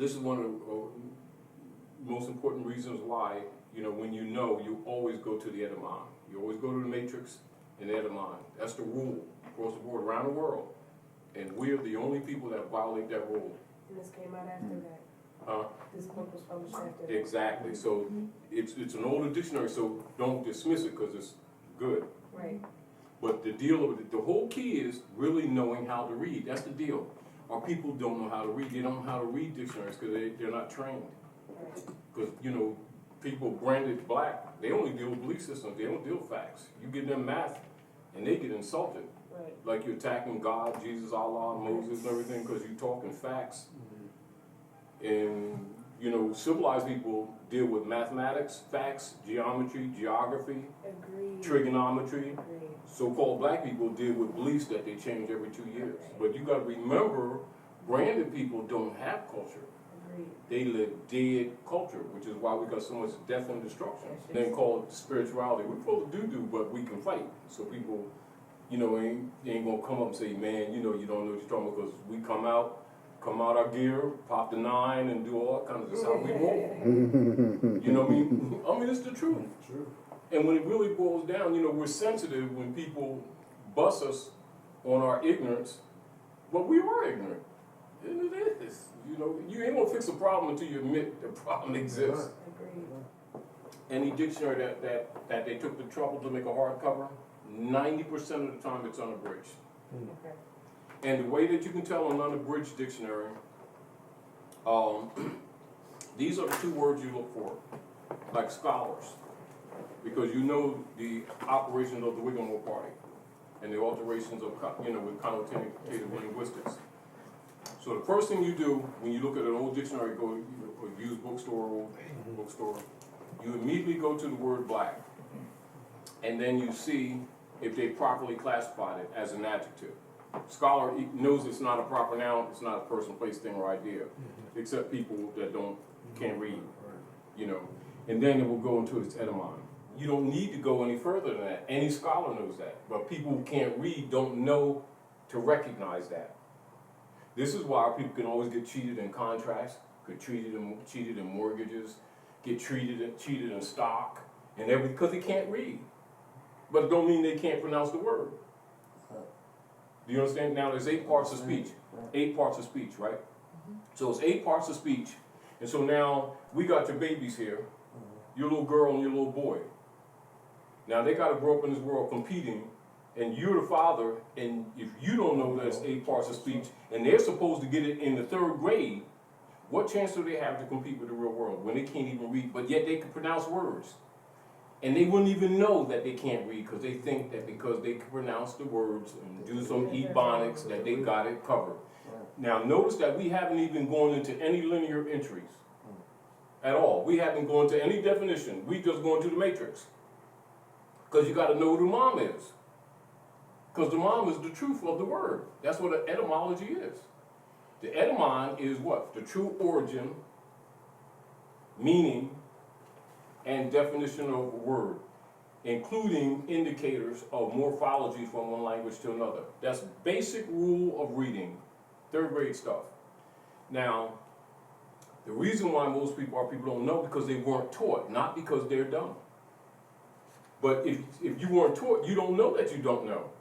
This is one of the most important reasons why, when you always go to the etymon. You always go to the matrix and the etymon. That's the rule across the board, around the world. And we're the only people that violate that rule. And this came out after that. Huh? This book was published after that. Exactly. So it's an older dictionary, so don't dismiss it because it's good. Right. But the whole key is really knowing how to read. That's the deal. Our people don't know how to read. They don't know how to read dictionaries because they're not trained. Right. Because, people branded black, they only deal with belief systems. They don't deal with facts. You give them math and they get insulted. Right. Like you're attacking God, Jesus, Allah, Moses, and everything because you're talking facts. And, civilized people deal with mathematics, facts, geometry, geography, Agreed. trigonometry. Agreed. So-called black people deal with beliefs that they change every 2 years. But you got to remember, branded people don't have culture. Agreed. They live dead culture, which is why we got so much death and destruction. Yes, Then call it spirituality. We're supposed to do, but we can fight. So people, ain't gonna come up and say, man, you don't know what you're talking about, because we come out our gear, pop the 9, and do all that kind of stuff. That's how we roll. You know what I mean? I mean, it's the truth. True. And when it really boils down, we're sensitive when people bust us on our ignorance, but we are ignorant. And it is. You ain't gonna fix a problem until you admit the problem exists. Agreed. Any dictionary that they took the trouble to make a hardcover, 90% of the time it's unabridged. Okay. And the way that you can tell an unabridged dictionary, these are the 2 words you look for, like scholars, because the operations of the Whig Party and the alterations of, with connotative linguistics. So the first thing you do when you look at an old dictionary, go a used bookstore, you immediately go to the word black, and then you see if they properly classified it as an adjective. Scholar knows it's not a proper noun, it's not a person, place, thing, or idea, except people that can't read, And then it will go into its etymon. You don't need to go any further than that. Any scholar knows that, but people who can't read don't know to recognize that. This is why people can always get cheated in contracts, get cheated in mortgages, get cheated in stock, and everything, because they can't read. But it don't mean they can't pronounce the word. Do you understand? Now there's 8 parts of speech. 8 parts of speech, right? So it's 8 parts of speech. And so now we got your babies here, your little girl and your little boy. Now they got to grow up in this world competing, and you're the father, and if you don't know there's 8 parts of speech, and they're supposed to get it in the 3rd grade, what chance do they have to compete with the real world when they can't even read, but yet they can pronounce words? And they wouldn't even know that they can't read because they think that because they can pronounce the words and do some ebonics that they got it covered. Now notice that we haven't even gone into any linear entries at all. We haven't gone to any definition. We just going to the matrix. Because you got to know who the mom is. Because the mom is the truth of the word. That's what an etymology is. The etymon is what? The true origin, meaning, and definition of a word, including indicators of morphology from one language to another. That's basic rule of reading, 3rd grade stuff. Now, the reason why most people don't know because they weren't taught, not because they're dumb. But if you weren't taught, you don't know that you don't know.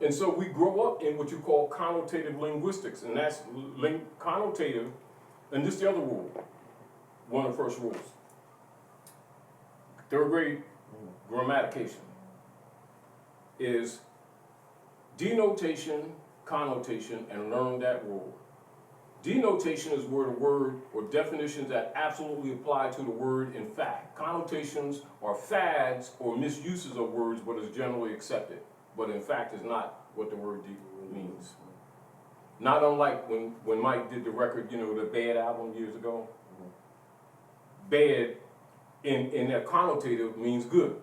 And so we grow up in what you call connotative linguistics, and that's connotative, and this is the other rule. One of the first rules. 3rd grade grammatication is denotation, connotation, and learn that rule. Denotation is where the word or definitions that absolutely apply to the word in fact. Connotations are fads or misuses of words, but is generally accepted, but in fact is not what the word means. Not unlike when Mike did the record, the Bad album years ago. Bad in that connotative means good,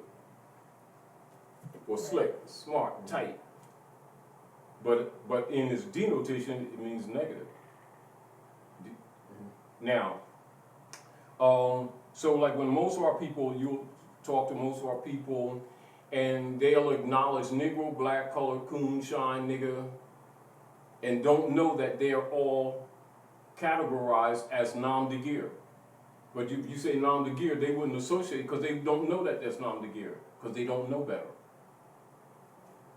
or slick, smart, tight. But in its denotation, it means negative. Now, so like when most of our people, you'll talk to most of our people, and they'll acknowledge Negro, black, color, coon, shine, nigga, and don't know that they are all categorized as nom de guerre. But you say nom de guerre, they wouldn't associate because they don't know that that's nom de guerre because they don't know better.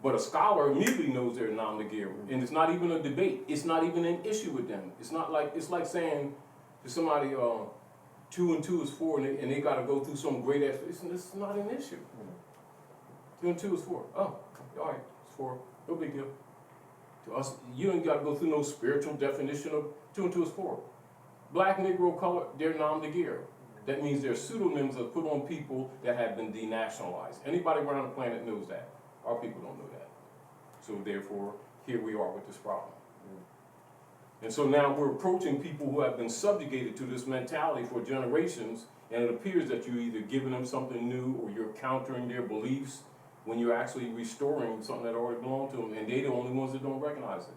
But a scholar immediately knows they're nom de guerre, and it's not even a debate. It's not even an issue with them. It's like saying to somebody, 2 and 2 is 4, and they got to go through some great explanation. It's not an issue. 2 and 2 is 4. Oh, all right, it's 4. No big deal. To us, you ain't got to go through no spiritual definition of 2 and 2 is 4. Black, Negro, color, they're nom de guerre. That means they're pseudonyms that put on people that have been denationalized. Anybody around the planet knows that. Our people don't know that. So therefore, here we are with this problem. And so now we're approaching people who have been subjugated to this mentality for generations, and it appears that you're either giving them something new or you're countering their beliefs when you're actually restoring something that already belonged to them, and they're the only ones that don't recognize it.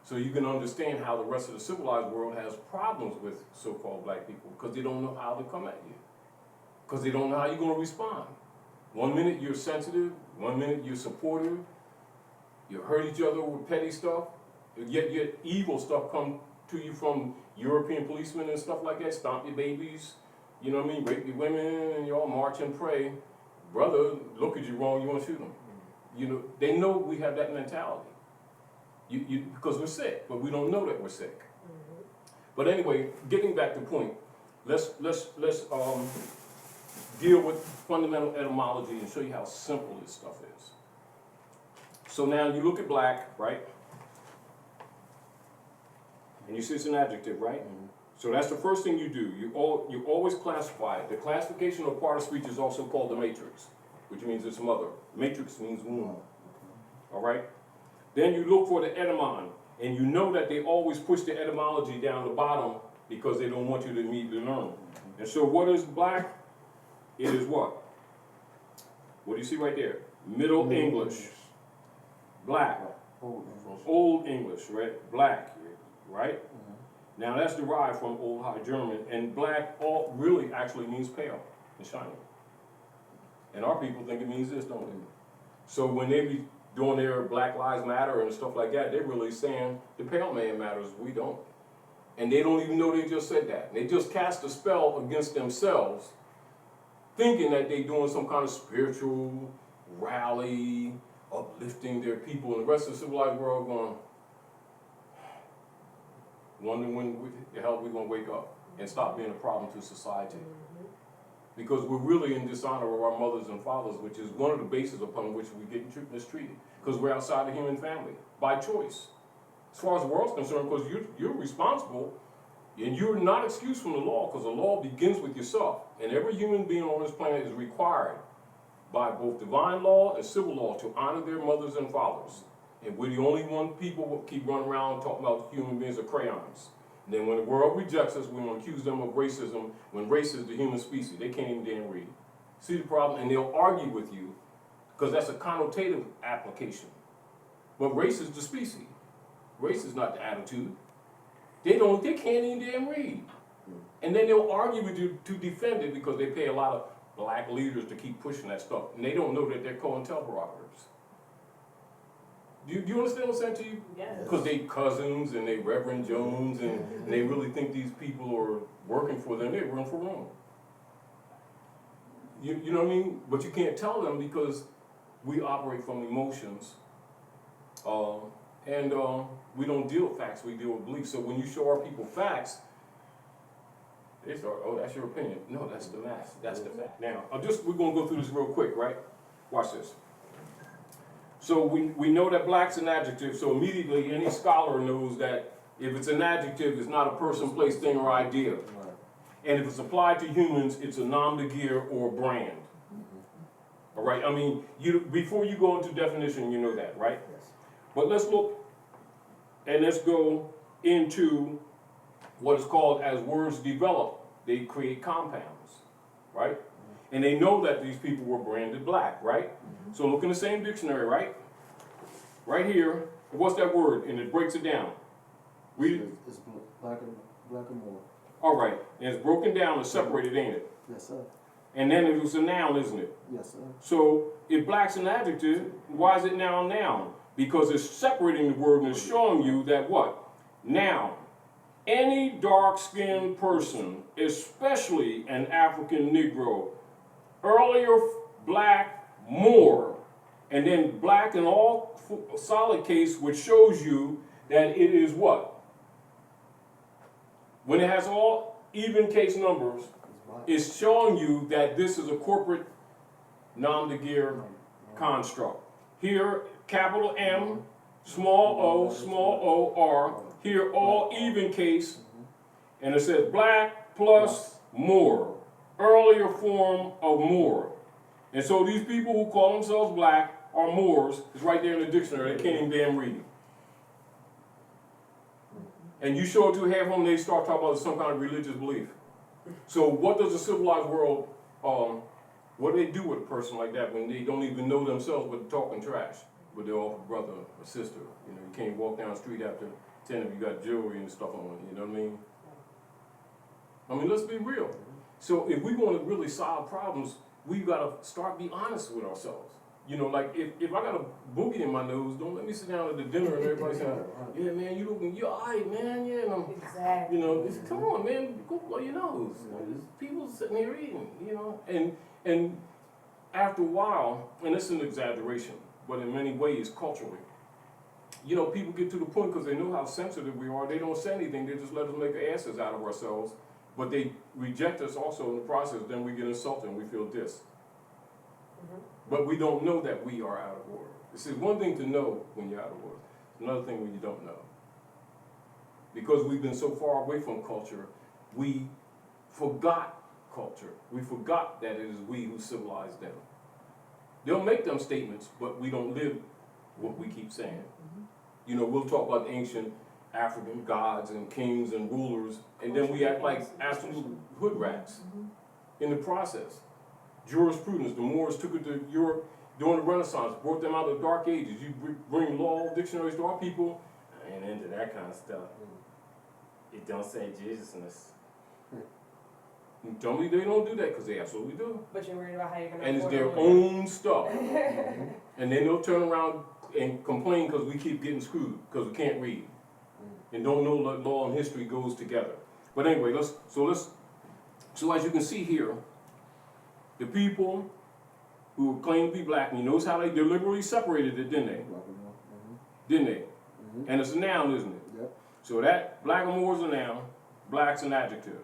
So you can understand how the rest of the civilized world has problems with so-called black people, because they don't know how to come at you. Because they don't know how you're going to respond. 1 minute you're sensitive, 1 minute you're supportive, you hurt each other with petty stuff, yet evil stuff come to you from European policemen and stuff like that, stomp your babies, you know what I mean, rape your women, and you all march and pray. Brother, look at you wrong, you want to shoot them. You know, they know we have that mentality. Because we're sick, but we don't know that we're sick. But anyway, getting back to the point, let's deal with fundamental etymology and show you how simple this stuff is. So now you look at black, right? And you see it's an adjective, right? So that's the first thing you do. You always classify it. The classification of part of speech is also called the matrix, which means it's mother. Matrix means womb. All right? Then you look for the etymon, and you know that they always push the etymology down the bottom because they don't want you to immediately learn. And so what is black? It is what? What do you see right there? Middle English. Black. Old English, right? Black, right? Now that's derived from Old High German, and black really actually means pale and shiny. And our people think it means this, don't they? So when they be doing their Black Lives Matter and stuff like that, they're really saying the pale man matters, we don't. And they don't even know they just said that. They just cast a spell against themselves, thinking that they're doing some kind of spiritual rally, uplifting their people, and the rest of the civilized world going, wondering when the hell we're going to wake up and stop being a problem to society. Because we're really in dishonor of our mothers and fathers, which is one of the bases upon which we get mistreated. Because we're outside the human family, by choice. As far as the world's concerned, because you're responsible, and you're not excused from the law, because the law begins with yourself. And every human being on this planet is required by both divine law and civil law to honor their mothers and fathers. And we're the only one people who keep running around talking about human beings are crayons. And then when the world rejects us, we want to accuse them of racism, when race is the human species. They can't even damn read. See the problem? And they'll argue with you, because that's a connotative application. But race is the species. Race is not the attitude. They can't even damn read. And then they'll argue with you to defend it because they pay a lot of black leaders to keep pushing that stuff. And they don't know that they're COINTELPROPs. Do you understand what I'm saying to you? Yes. Because they cousins and they Reverend Jones and they really think these people are working for them. They're working for Rome. You know what I mean? But you can't tell them because we operate from emotions. And we don't deal with facts, we deal with beliefs. So when you show our people facts, they start, oh, that's your opinion. No, that's the math. That's the fact. Now, we're going to go through this real quick, right? Watch this. So we know that black's an adjective, so immediately any scholar knows that if it's an adjective, it's not a person, place, thing, or idea. Right. And if it's applied to humans, it's a nom de guerre or brand. All right, I mean, before you go into definition, you know that, right? Yes. But let's look, and let's go into what is called, as words develop, they create compounds, right? And they know that these people were branded black, right? So look in the same dictionary, right? Right here, what's that word? And it breaks it down. Read it. It's black and more. All right, and it's broken down and separated, ain't it? Yes, sir. And then it was a noun, isn't it? Yes, sir. So if black's an adjective, why is it now a noun? Because it's separating the word and it's showing you that what? Now, any dark-skinned person, especially an African Negro, earlier black more, and then black in all solid case, which shows you that it is what? When it has all even case numbers, it's showing you that this is a corporate nom de guerre construct. Here, capital M, small o, R. Here, all even case, and it says black plus more, earlier form of more. And so these people who call themselves black are Moors. It's right there in the dictionary. They can't even damn read it. And you show it to half of them, they start talking about some kind of religious belief. So what does the civilized world, what do they do with a person like that when they don't even know themselves but talking trash with their older brother or sister? You know, you can't walk down the street after 10 if you got jewelry and stuff on, you know what I mean? I mean, let's be real. So if we want to really solve problems, we got to start be honest with ourselves. You know, like if I got a boogie in my nose, don't let me sit down at the dinner and everybody saying, yeah, man, you're all right, man, yeah. And Exactly. you know, come on, man, go blow your nose. There's people sitting here eating, you know. And after a while, and it's an exaggeration, but in many ways, culturally, you know, people get to the point because they know how sensitive we are. They don't say anything. They just let us make asses out of ourselves. But they reject us also in the process. Then we get insulted and we feel dissed. But we don't know that we are out of order. It's one thing to know when you're out of order. It's another thing when you don't know. Because we've been so far away from culture, we forgot culture. We forgot that it is we who civilized them. They'll make them statements, but we don't live what we keep saying. You know, we'll talk about ancient African gods and kings and rulers, and then we act like absolute hood rats in the process. Jurisprudence, the Moors took it to Europe during the Renaissance, brought them out of the Dark Ages. You bring law dictionaries to our people, I ain't into that kind of stuff. It don't say Jesusness. Tell me they don't do that, because they absolutely do. But you're worried about how you're going to And it's their own stuff. And then they'll turn around and complain because we keep getting screwed, because we can't read. And don't know that law and history goes together. But anyway, so as you can see here, the people who claim to be black, and you notice how they deliberately separated it, didn't they? Didn't they? And it's a noun, isn't it? Yep. So that black and more is a noun, black's an adjective.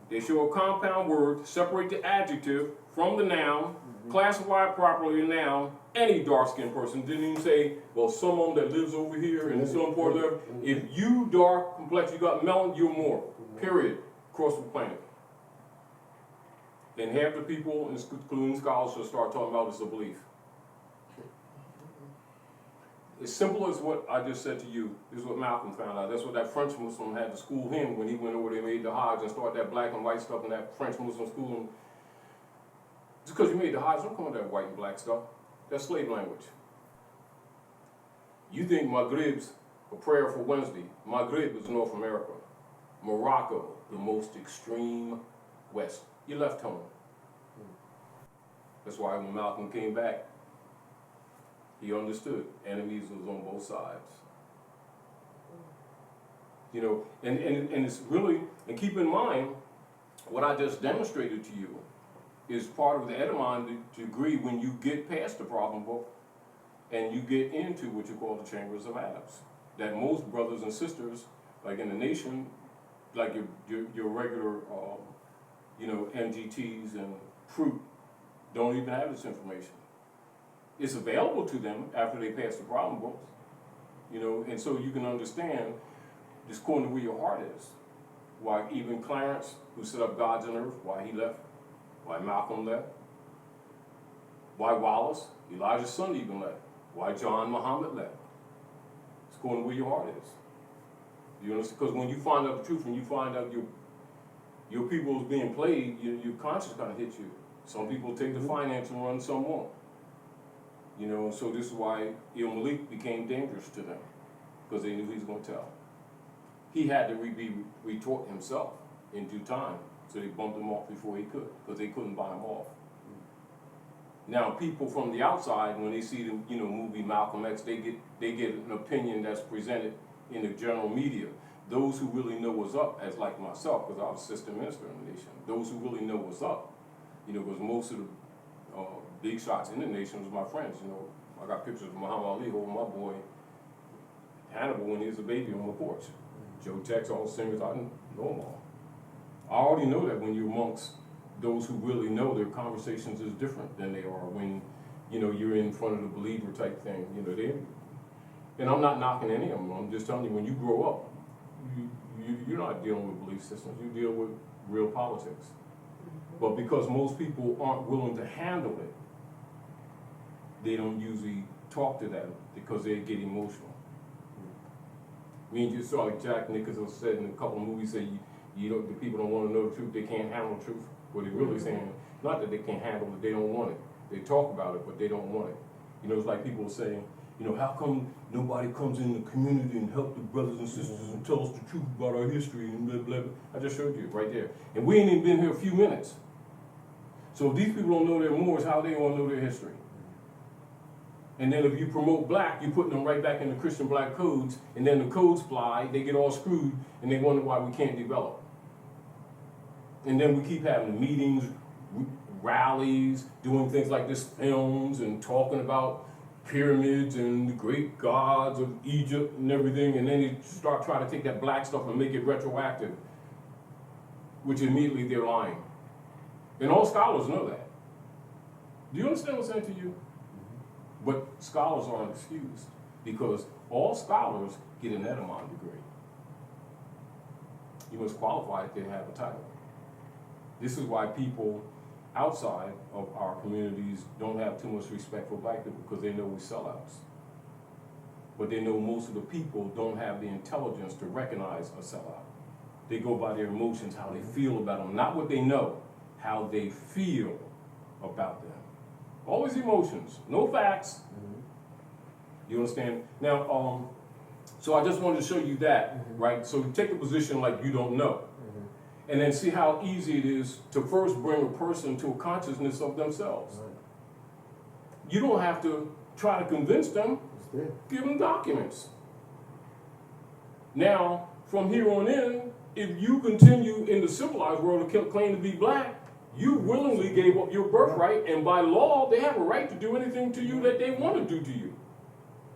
They show a compound word, separate the adjective from the noun, classify it properly a noun. Any dark-skinned person, didn't even say, well, someone that lives over here and some part of there. If you dark complex, you got melanin, you're more. Period. Across the planet. And half the people, including scholars, will start talking about it's a belief. As simple as what I just said to you, this is what Malcolm found out. That's what that French Muslim had to school him when he went over there, made the Hajj and started that black and white stuff in that French Muslim school. Just because you made the Hajj, don't come with that white and black stuff. That's slave language. You think Maghrib's a prayer for Wednesday. Maghrib is North America. Morocco, the most extreme west. You left home. That's why when Malcolm came back, he understood enemies was on both sides. You know, and it's really, and keep in mind, what I just demonstrated to you is part of the Edemon degree when you get past the problem book and you get into what you call the chambers of Adams. That most brothers and sisters, like in the nation, like your regular, you know, MGTs and fruit, don't even have this information. It's available to them after they pass the problem books, you know, and so you can understand this according to where your heart is. Why even Clarence, who set up Gods on Earth, why he left, why Malcolm left, why Wallace, Elijah's son even left, why John Muhammad left. It's according to where your heart is. You understand? Because when you find out the truth and you find out your people is being played, your conscience kind of hits you. Some people take the finance and run, some won't. You know, so this is why Malik became dangerous to them, because they knew he was going to tell. He had to be retort himself in due time, so they bumped him off before he could, because they couldn't buy him off. Now, people from the outside, when they see the movie Malcolm X, they get an opinion that's presented in the general media. those who really know what's up, as like myself, because I was assistant minister in the nation, those who really know what's up, you know, because most of the big shots in the nation was my friends, you know. I got pictures of Muhammad Ali holding my boy Hannibal when he was a baby on the porch. Joe Tex, all the singers, I know them all. I already know that when you're amongst those who really know, their conversations is different than they are when, you know, you're in front of the believer type thing, you know. And I'm not knocking any of them, I'm just telling you, when you grow up, you're not dealing with belief systems, you deal with real politics. But because most people aren't willing to handle it, they don't usually talk to them because they get emotional. I mean, you saw like Jack Nicholson said in a couple of movies, say you don't, the people don't want to know the truth, they can't handle the truth. What they're really saying, not that they can't handle it, they don't want it. They talk about it, but they don't want it. You know, it's like people saying, you know, how come nobody comes in the community and help the brothers and sisters and tell us the truth about our history and blah, blah, blah. I just showed you right there. And we ain't even been here a few minutes. So if these people don't know their Moors, how they want to know their history? And then if you promote black, you're putting them right back in the Christian black codes, and then the codes fly, they get all screwed, and they wonder why we can't develop. And then we keep having meetings, rallies, doing things like this, films, and talking about pyramids and the great gods of Egypt and everything, and then they start trying to take that black stuff and make it retroactive, which immediately they're lying. And all scholars know that. Do you understand what I'm saying to you? But scholars aren't excused, because all scholars get an etymon degree. You must qualify if they have a title. This is why people outside of our communities don't have too much respect for black people, because they know we're sellouts. But they know most of the people don't have the intelligence to recognize a sellout. They go by their emotions, how they feel about them, not what they know, how they feel about them. Always emotions, no facts. You understand? Now, so I just wanted to show you that, right? So take a position like you don't know. And then see how easy it is to first bring a person to a consciousness of themselves. Right. You don't have to try to convince them, give them documents. Now, from here on in, if you continue in the civilized world to claim to be black, you willingly gave up your birthright, and by law, they have a right to do anything to you that they want to do to you.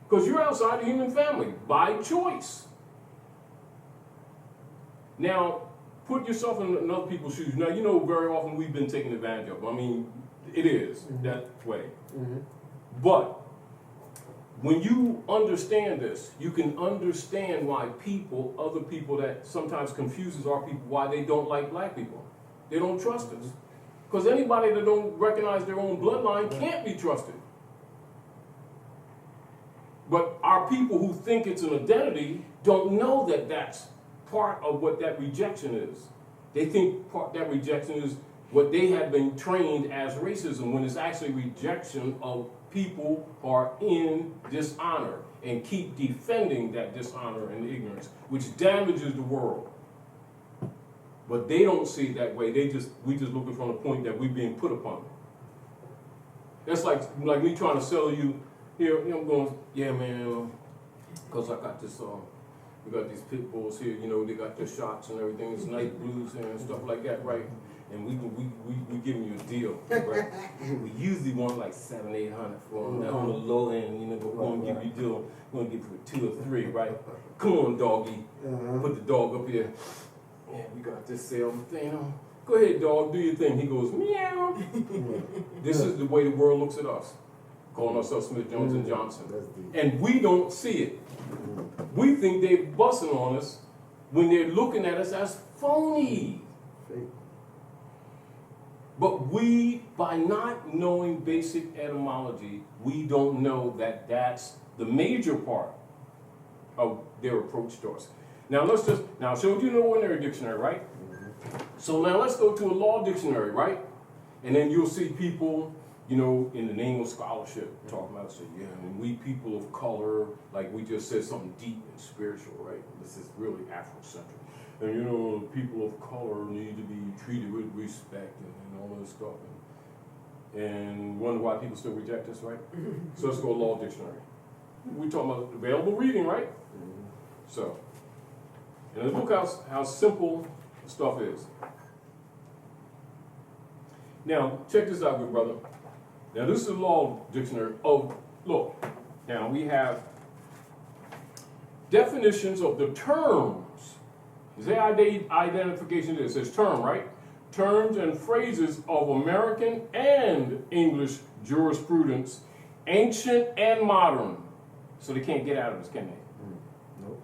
Because you're outside the human family, by choice. Now, put yourself in other people's shoes. Now, you know, very often we've been taken advantage of. I mean, it is that way. But when you understand this, you can understand why people, other people that sometimes confuses our people, why they don't like black people. They don't trust us. Because anybody that don't recognize their own bloodline can't be trusted. But our people who think it's an identity don't know that that's part of what that rejection is. They think that rejection is what they have been trained as racism, when it's actually rejection of people who are in dishonor and keep defending that dishonor and ignorance, which damages the world. But they don't see it that way. We just looking from the point that we're being put upon. That's like me trying to sell you here. You know, I'm going, yeah, man, because I got this. We got these pit bulls here. You know, they got their shots and everything. It's night blues and stuff like that, right? And we giving you a deal, right? We usually want like $700-800 for them. Now on the low end, you know, but we're gonna give you a deal. We're gonna give you 2 or 3, right? Come on, doggy. Put the dog up here. Yeah, we got this sale thing on. Go ahead, dog, do your thing. He goes, meow. This is the way the world looks at us, calling ourselves Smith, Jones, and Johnson. And we don't see it. We think they're busting on us when they're looking at us as phony. But we, by not knowing basic etymology, we don't know that that's the major part of their approach to us. Now I showed you an ordinary dictionary, right? So now let's go to a law dictionary, right? And then you'll see people, you know, in the name of scholarship, talking about, say, yeah, and we people of color, like we just said something deep and spiritual, right? This is really Afrocentric. And you know, people of color need to be treated with respect and all this stuff. And wonder why people still reject us, right? So let's go to law dictionary. We're talking about available reading, right? So, And look how simple the stuff is. Now, check this out, good brother. Now, this is a law dictionary. Oh, look. Now, we have definitions of the terms. Is there identification there? It says term, right? Terms and phrases of American and English jurisprudence, ancient and modern. So they can't get out of this, can they? Nope.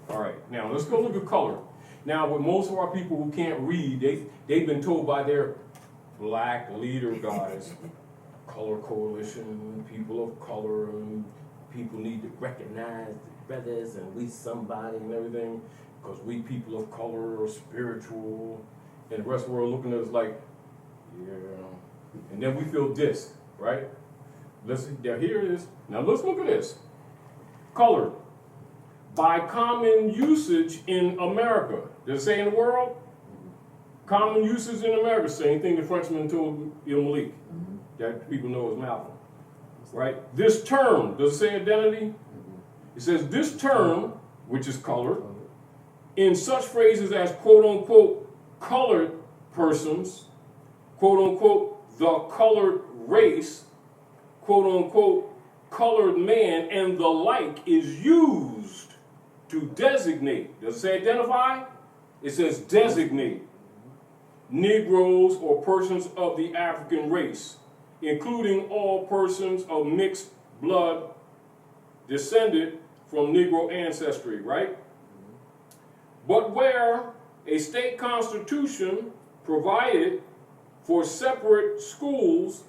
All right, now let's go look at color. Now, with most of our people who can't read, they've been told by their black leader guys, color coalition, people of color, and people need to recognize the brothers and we somebody and everything, because we people of color are spiritual, and the rest of the world looking at us like, yeah, and then we feel dissed, right? Now here it is. Now let's look at this. Color. By common usage in America. Does it say in the world? Common usage in America. Same thing the Frenchman told Malik. That people know as Malcolm. Right? This term, does it say identity? It says this term, which is color, in such phrases as quote unquote colored persons, quote unquote the colored race, quote unquote colored man, and the like is used to designate. Does it say identify? It says designate Negroes or persons of the African race, including all persons of mixed blood descended from Negro ancestry, right? But where a state constitution provided for separate schools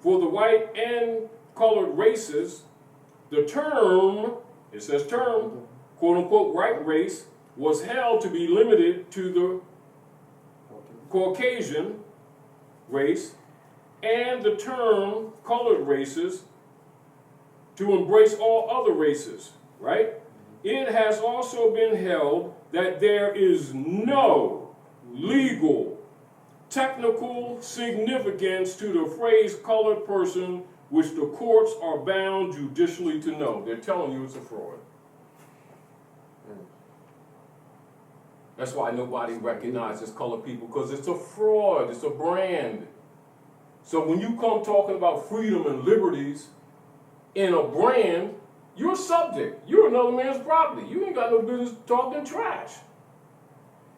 for the white and colored races, the term, it says term, quote unquote white race, was held to be limited to the Caucasian race, and the term colored races to embrace all other races, right? It has also been held that there is no legal, technical significance to the phrase colored person, which the courts are bound judicially to know. They're telling you it's a fraud. That's why nobody recognizes colored people, because it's a fraud, it's a brand. So when you come talking about freedom and liberties in a brand, you're a subject. You're another man's property. You ain't got no business talking trash.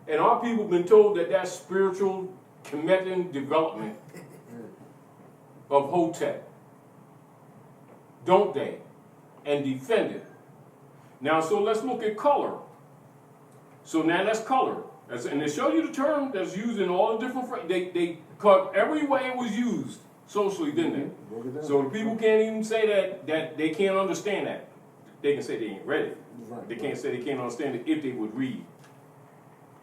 And our people have been told that that's spiritual Kemetic development of Hotep. Don't they? And defend it. Now, so let's look at color. So now that's color. And they show you the term that's used in all the different phrases. They cut every way it was used socially, didn't they? So the people can't even say that they can't understand that. They can say they ain't read it. They can't say they can't understand it if they would read.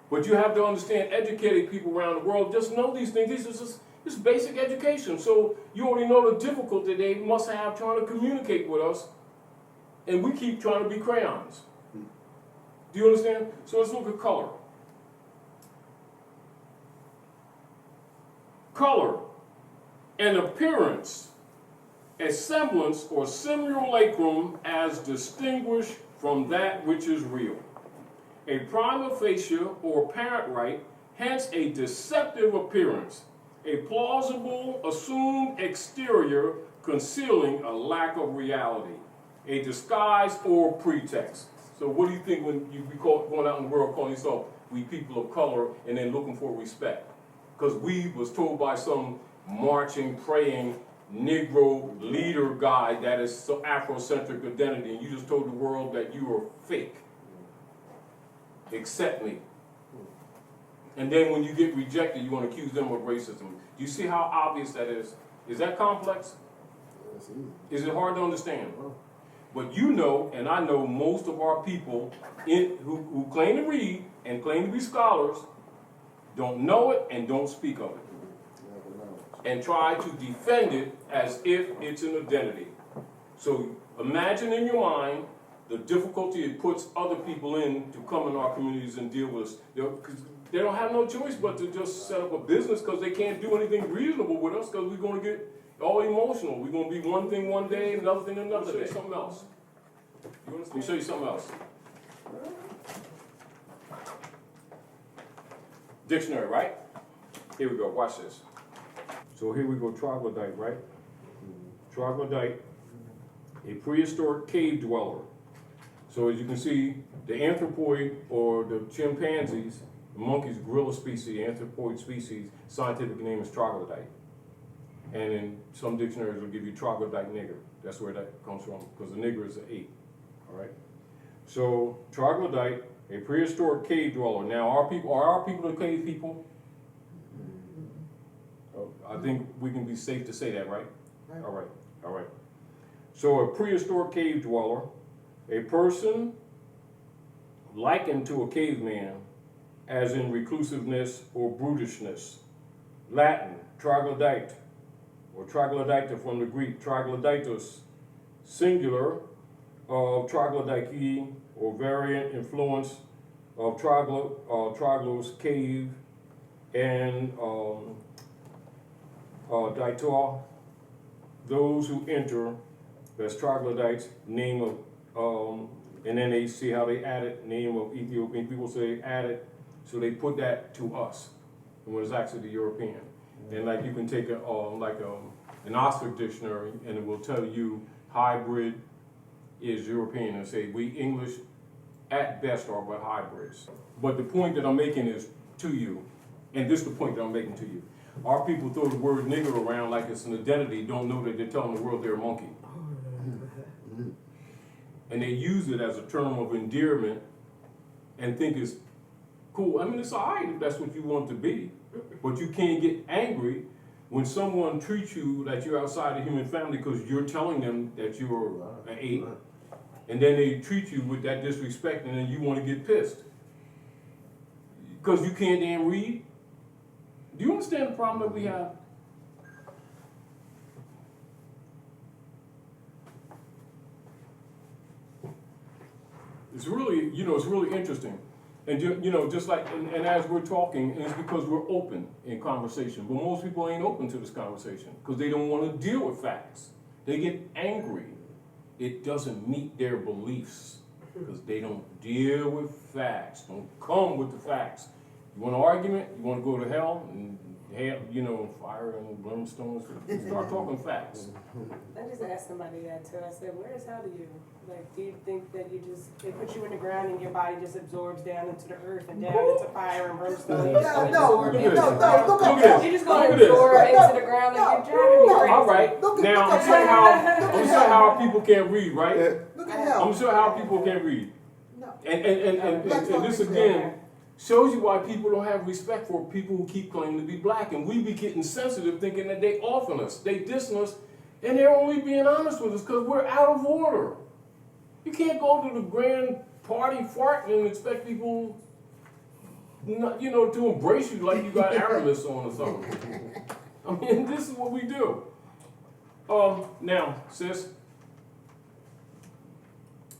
But you have to understand, educated people around the world just know these things. This is basic education. So you already know the difficulty they must have trying to communicate with us. And we keep trying to be crayons. Do you understand? So let's look at color. Color, an appearance, a semblance or simulacrum as distinguished from that which is real. A prima facie or apparent right, hence a deceptive appearance, a plausible assumed exterior concealing a lack of reality, a disguise or pretext. So what do you think when you be going out in the world calling yourself we people of color and then looking for respect? Because we was told by some marching, praying Negro leader guy that is so Afrocentric identity, and you just told the world that you are fake. Accept me. And then when you get rejected, you want to accuse them of racism. Do you see how obvious that is? Is that complex? Is it hard to understand? But you know, and I know most of our people who claim to read and claim to be scholars don't know it and don't speak of it. And try to defend it as if it's an identity. So imagine in your mind the difficulty it puts other people in to come in our communities and deal with us. They don't have no choice but to just set up a business because they can't do anything reasonable with us because we're going to get all emotional. We're going to be one thing one day, another thing another day. Something else. Let me show you something else. dictionary, right? Here we go, watch this. So here we go, troglodyte, right? Troglodyte, a prehistoric cave dweller. So as you can see, the anthropoid or the chimpanzees, the monkeys, gorilla species, anthropoid species, scientific name is troglodyte. And in some dictionaries will give you troglodyte nigger. That's where that comes from, because the nigger is an ape, all right? So troglodyte, a prehistoric cave dweller. Now are our people the cave people? I think we can be safe to say that, right? Right. All right. So a prehistoric cave dweller, a person likened to a caveman, as in reclusiveness or brutishness. Latin, troglodyte, or troglodyta from the Greek, troglodytos, singular of troglodyte, or variant influence of troglos, cave, and ditor, those who enter as troglodytes, name of, and then they see how they added name of Ethiopian people, so they added, so they put that to us, and when it's actually the European. And like you can take an Oxford dictionary, and it will tell you hybrid is European, and say we English at best are but hybrids. But the point that I'm making is to you, and this is the point that I'm making to you. Our people throw the word nigger around like it's an identity, don't know that they're telling the world they're a monkey. And they use it as a term of endearment and think it's cool. I mean, it's all right if that's what you want to be, but you can't get angry when someone treats you like you're outside the human family because you're telling them that you're an ape, and then they treat you with that disrespect, and then you want to get pissed because you can't damn read. Do you understand the problem that we have? It's really, it's really interesting. And just like, and as we're talking, and it's because we're open in conversation, but most people ain't open to this conversation because they don't want to deal with facts. They get angry. It doesn't meet their beliefs because they don't deal with facts, don't come with the facts. You want an argument, you want to go to hell, and hell, fire and brimstones, start talking facts. I just asked somebody that too. I said, where is hell to you? Like, do you think that they put you in the ground and your body just absorbs down into the earth and down into fire and brimstone? Look at this. You're just going to absorb into the ground like you're driving me crazy. All right. Now I'm sure how people can't read, right? Look at hell. I'm sure how people can't read. No. And this again shows you why people don't have respect for people who keep claiming to be black. And we be getting sensitive thinking that they offing us, they dissing us, and they're only being honest with us because we're out of order. You can't go to the grand party fart and expect people to embrace you like you got Aramis on or something. I mean, this is what we do. Now, sis,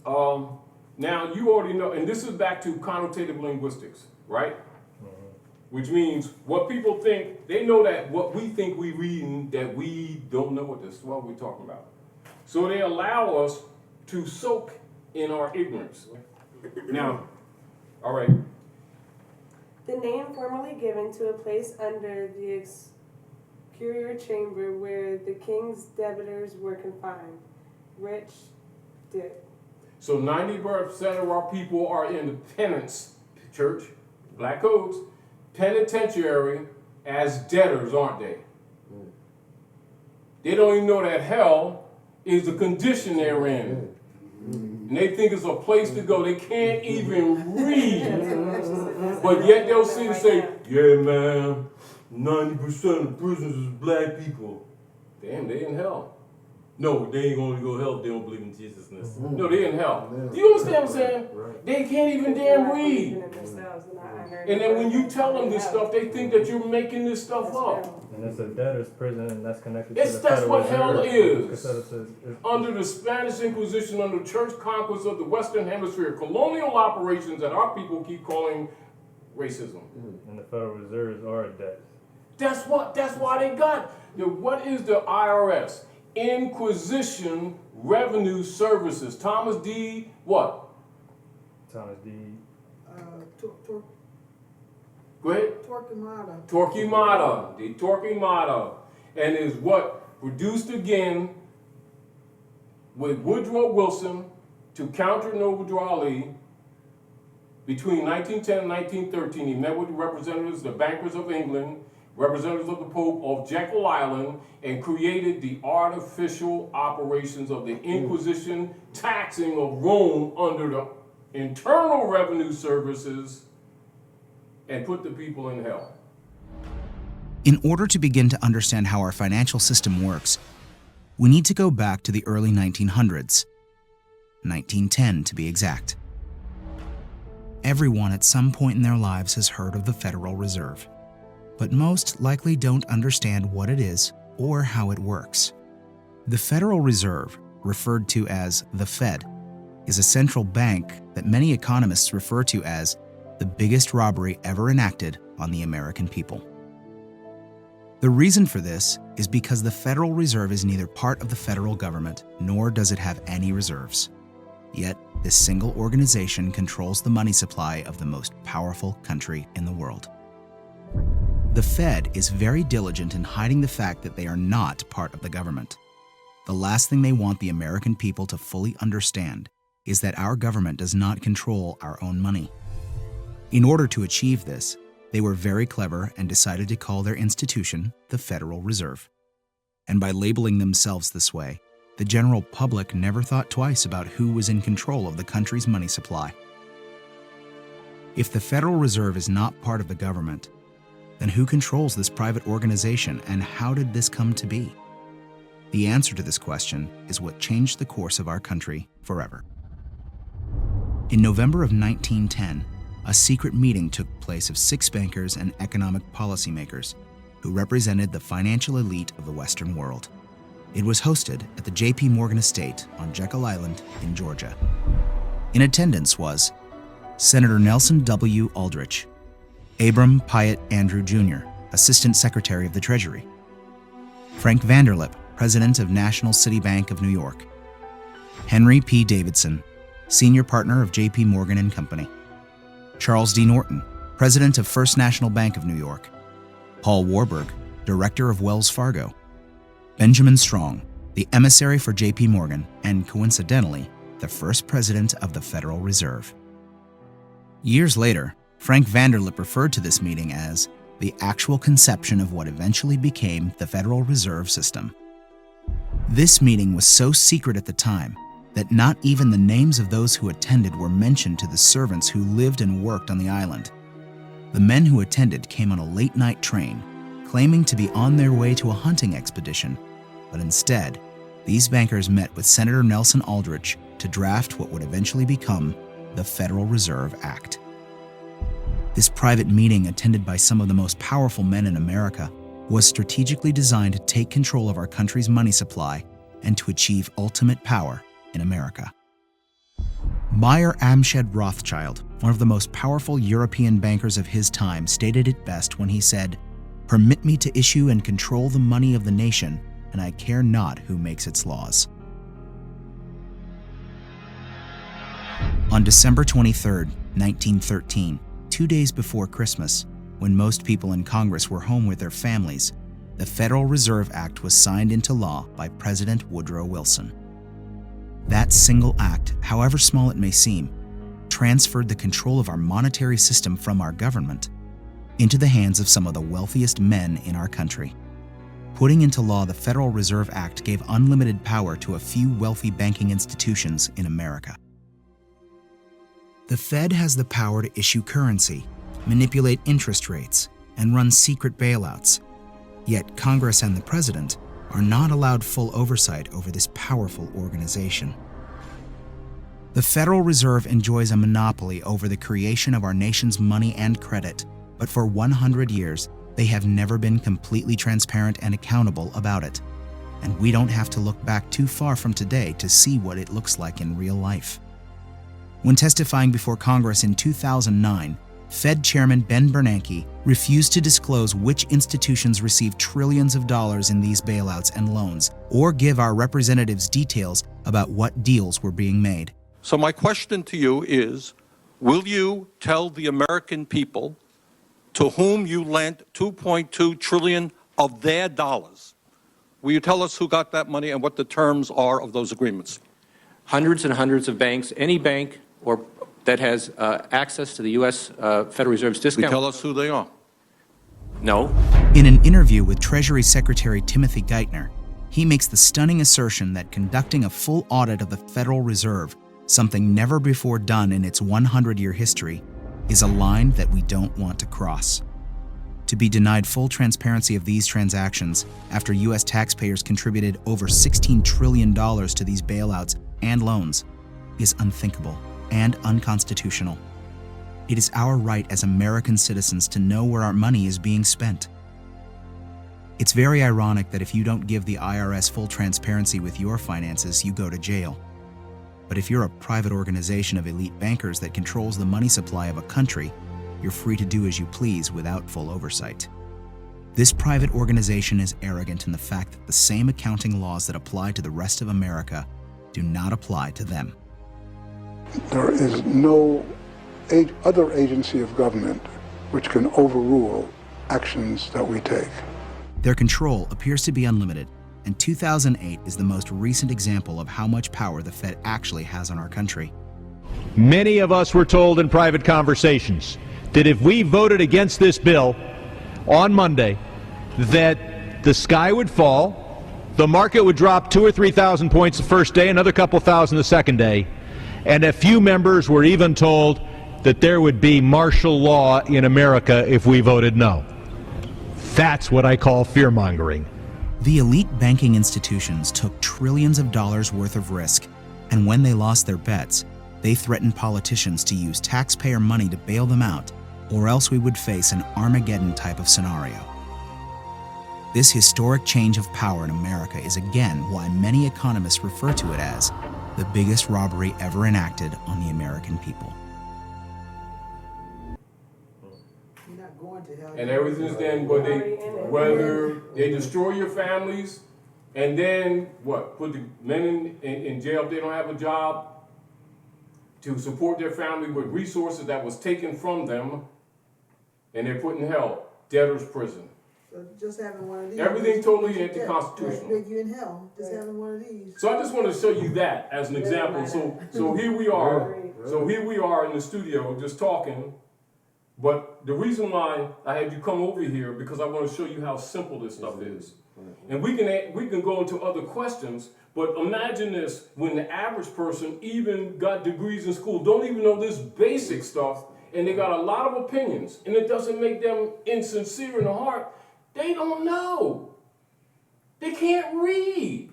now you already know, and this is back to connotative linguistics, right? Which means what people think, they know that what we think we reading, that we don't know what this is what we're talking about. So they allow us to soak in our ignorance. Now, all right. The name formerly given to a place under the exterior chamber where the king's debtors were confined. Rich dip. So 90% of our people are in the penance, church, black codes, penitentiary as debtors, aren't they? They don't even know that hell is the condition they're in. And they think it's a place to go. They can't even read. But yet they'll sit and say, yeah, man, 90% of prisoners is black people. Damn, they in hell. No, they ain't going to go to hell if they don't believe in Jesus-ness. No, they in hell. Do you understand what I'm saying? They can't even damn read. And then when you tell them this stuff, they think that you're making this stuff up. And it's a debtor's prison, and that's connected That's to the Federal what hell Reserve. is. Under the Spanish Inquisition, under church conquest of the Western Hemisphere, colonial operations that our people keep calling racism. And the Federal Reserves are a debt. That's why they got. What is the IRS? Inquisition Revenue Services. Thomas D. What? Thomas D. Go ahead. Torquemada, the Torquemada, and is what produced again with Woodrow Wilson to counter Noble Ali between 1910 and 1913. He met with the representatives, the bankers of England, representatives of the Pope of Jekyll Island, and created the artificial operations of the Inquisition, taxing of Rome under the Internal Revenue Services, and put the people in hell. In order to begin to understand how our financial system works, we need to go back to the early 1900s, 1910 to be exact. Everyone at some point in their lives has heard of the Federal Reserve, but most likely don't understand what it is or how it works. The Federal Reserve, referred to as the Fed, is a central bank that many economists refer to as the biggest robbery ever enacted on the American people. The reason for this is because the Federal Reserve is neither part of the federal government nor does it have any reserves. Yet, this single organization controls the money supply of the most powerful country in the world. The Fed is very diligent in hiding the fact that they are not part of the government. The last thing they want the American people to fully understand is that our government does not control our own money. In order to achieve this, they were very clever and decided to call their institution the Federal Reserve. And by labeling themselves this way, the general public never thought twice about who was in control of the country's money supply. If the Federal Reserve is not part of the government, then who controls this private organization and how did this come to be? The answer to this question is what changed the course of our country forever. In November of 1910, a secret meeting took place of 6 bankers and economic policymakers who represented the financial elite of the Western world. It was hosted at the J.P. Morgan estate on Jekyll Island in Georgia. In attendance was Senator Nelson W. Aldrich, Abram Piatt Andrew Jr., Assistant Secretary of the Treasury, Frank Vanderlip, President of National City Bank of New York, Henry P. Davidson, Senior Partner of J.P. Morgan and Company, Charles D. Norton, President of First National Bank of New York, Paul Warburg, Director of Wells Fargo, Benjamin Strong, the emissary for J.P. Morgan, and coincidentally, the first president of the Federal Reserve. Years later, Frank Vanderlip referred to this meeting as the actual conception of what eventually became the Federal Reserve System. This meeting was so secret at the time that not even the names of those who attended were mentioned to the servants who lived and worked on the island. The men who attended came on a late-night train, claiming to be on their way to a hunting expedition, but instead, these bankers met with Senator Nelson Aldrich to draft what would eventually become the Federal Reserve Act. This private meeting, attended by some of the most powerful men in America, was strategically designed to take control of our country's money supply and to achieve ultimate power in America. Mayer Amschad Rothschild, one of the most powerful European bankers of his time, stated it best when he said, "Permit me to issue and control the money of the nation, and I care not who makes its laws." On December 23, 1913, 2 days before Christmas, when most people in Congress were home with their families, the Federal Reserve Act was signed into law by President Woodrow Wilson. That single act, however small it may seem, transferred the control of our monetary system from our government into the hands of some of the wealthiest men in our country. Putting into law the Federal Reserve Act gave unlimited power to a few wealthy banking institutions in America. The Fed has the power to issue currency, manipulate interest rates, and run secret bailouts. Yet Congress and the President are not allowed full oversight over this powerful organization. The Federal Reserve enjoys a monopoly over the creation of our nation's money and credit, but for 100 years, they have never been completely transparent and accountable about it. And we don't have to look back too far from today to see what it looks like in real life. When testifying before Congress in 2009, Fed Chairman Ben Bernanke refused to disclose which institutions received trillions of dollars in these bailouts and loans, or give our representatives details about what deals were being made. So my question to you is, will you tell the American people to whom you lent $2.2 trillion of their dollars. Will you tell us who got that money and what the terms are of those agreements? Hundreds and hundreds of banks, any bank or that has access to the U.S. Federal Reserve's Will discount. you tell us who they are? No. In an interview with Treasury Secretary Timothy Geithner, he makes the stunning assertion that conducting a full audit of the Federal Reserve, something never before done in its 100-year history, is a line that we don't want to cross. To be denied full transparency of these transactions after U.S. taxpayers contributed over $16 trillion to these bailouts and loans is unthinkable and unconstitutional. It is our right as American citizens to know where our money is being spent. It's very ironic that if you don't give the IRS full transparency with your finances, you go to jail. But if you're a private organization of elite bankers that controls the money supply of a country, you're free to do as you please without full oversight. This private organization is arrogant in the fact that the same accounting laws that apply to the rest of America do not apply to them. There is no other agency of government which can overrule actions that we take. Their control appears to be unlimited, and 2008 is the most recent example of how much power the Fed actually has on our country. Many of us were told in private conversations that if we voted against this bill on Monday, that the sky would fall, the market would drop 2,000 or 3,000 points the first day, another couple thousand the second day, and a few members were even told that there would be martial law in America if we voted no. That's what I call fear-mongering. The elite banking institutions took trillions of dollars worth of risk, and when they lost their bets, they threatened politicians to use taxpayer money to bail them out, or else we would face an Armageddon type of scenario. This historic change of power in America is again why many economists refer to it as the biggest robbery ever enacted on the American people. And everything's then, whether they destroy your families, and then what? Put the men in jail if they don't have a job, to support their family with resources that was taken from them, and they're put in hell, debtor's prison. So just having one of these. Everything totally anti-constitutional. Make you in hell, just having one of these. So I just want to show you that as an example. So here we are. So here we are in the studio just talking. But the reason why I had you come over here, because I want to show you how simple this stuff is. And we can go into other questions, but imagine this, when the average person even got degrees in school, don't even know this basic stuff, and they got a lot of opinions, and it doesn't make them insincere in the heart. They don't know. They can't read.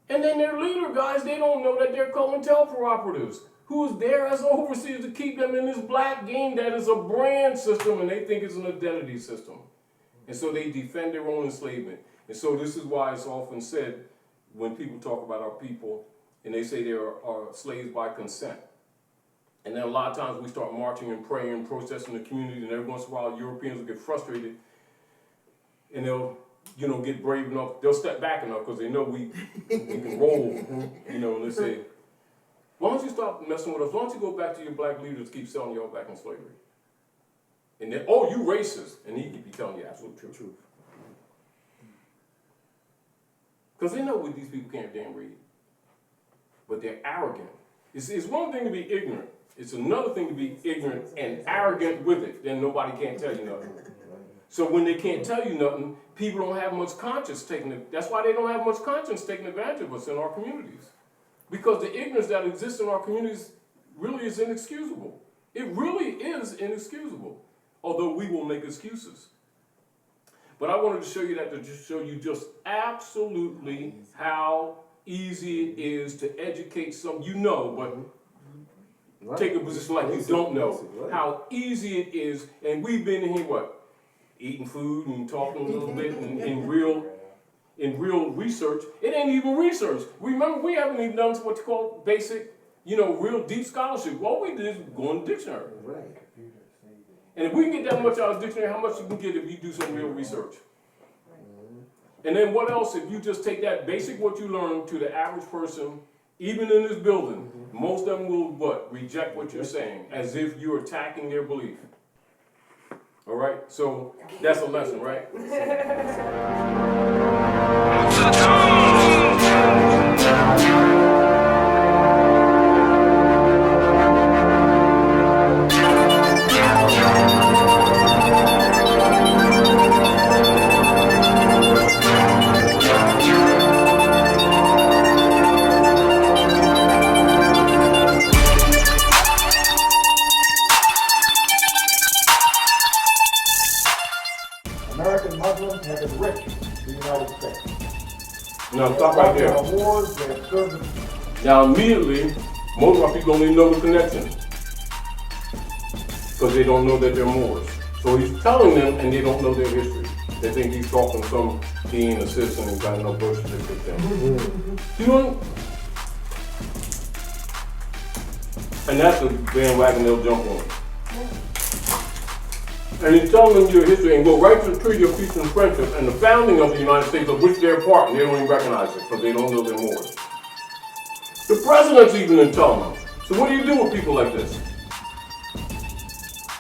And then their leader guys, they don't know that they're COINTELPRO operatives, who's there as overseers to keep them in this black game that is a brand system, and they think it's an identity system. And so they defend their own enslavement. And so this is why it's often said, when people talk about our people, and they say they are slaves by consent. And then a lot of times we start marching and praying and protesting the community, and every once in a while Europeans will get frustrated, and they'll get brave enough, they'll step back enough because they know we can roll, and they say, why don't you stop messing with us? Why don't you go back to your black leaders to keep selling y'all back in slavery? And then, oh, you racist. And he could be telling you absolute truth. Because they know these people can't damn read. But they're arrogant. It's one thing to be ignorant. It's another thing to be ignorant and arrogant with it. Then nobody can't tell you nothing. So when they can't tell you nothing, people don't have much conscience taking it. That's why they don't have much conscience taking advantage of us in our communities. Because the ignorance that exists in our communities really is inexcusable. It really is inexcusable, although we will make excuses. But I wanted to show you that to just show you just absolutely how easy it is to educate some, but take a position like you don't know. How easy it is, and we've been in here, eating food and talking a little bit in real research. It ain't even research. Remember, we haven't even done what you call basic, real deep scholarship. All we did is go in the dictionary. Right. And if we can get that much out of the dictionary, how much you can get if you do some real research? And then what else if you just take that basic what you learn to the average person, even in this building, most of them will reject what you're saying, as if you're attacking their belief. All right, so that's a lesson, right? American Muslims have enriched the United States. Now stop right there. Wars, they have served Now immediately, most of our people don't even know the connection. Because they don't know that they're Moors. So he's telling them and they don't know their history. They think he's talking some dean assistant and got no birth certificate thing. You know? And that's the bandwagon they'll jump on. And he's telling them your history and go right to the Treaty of Peace and Friendship and the founding of the United States, of which they're a part, and they don't even recognize it because they don't know they're Moors. The president's even in telling them. So what do you do with people like this?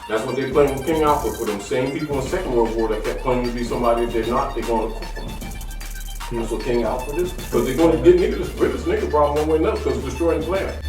That's what they're playing with King Alfred for them same people in the Second World War that kept claiming to be somebody that they're not, they're going to cook them. That's what King Alfred is. Because they're going to get niggas rid of this nigga problem one way or another because it's destroying the planet.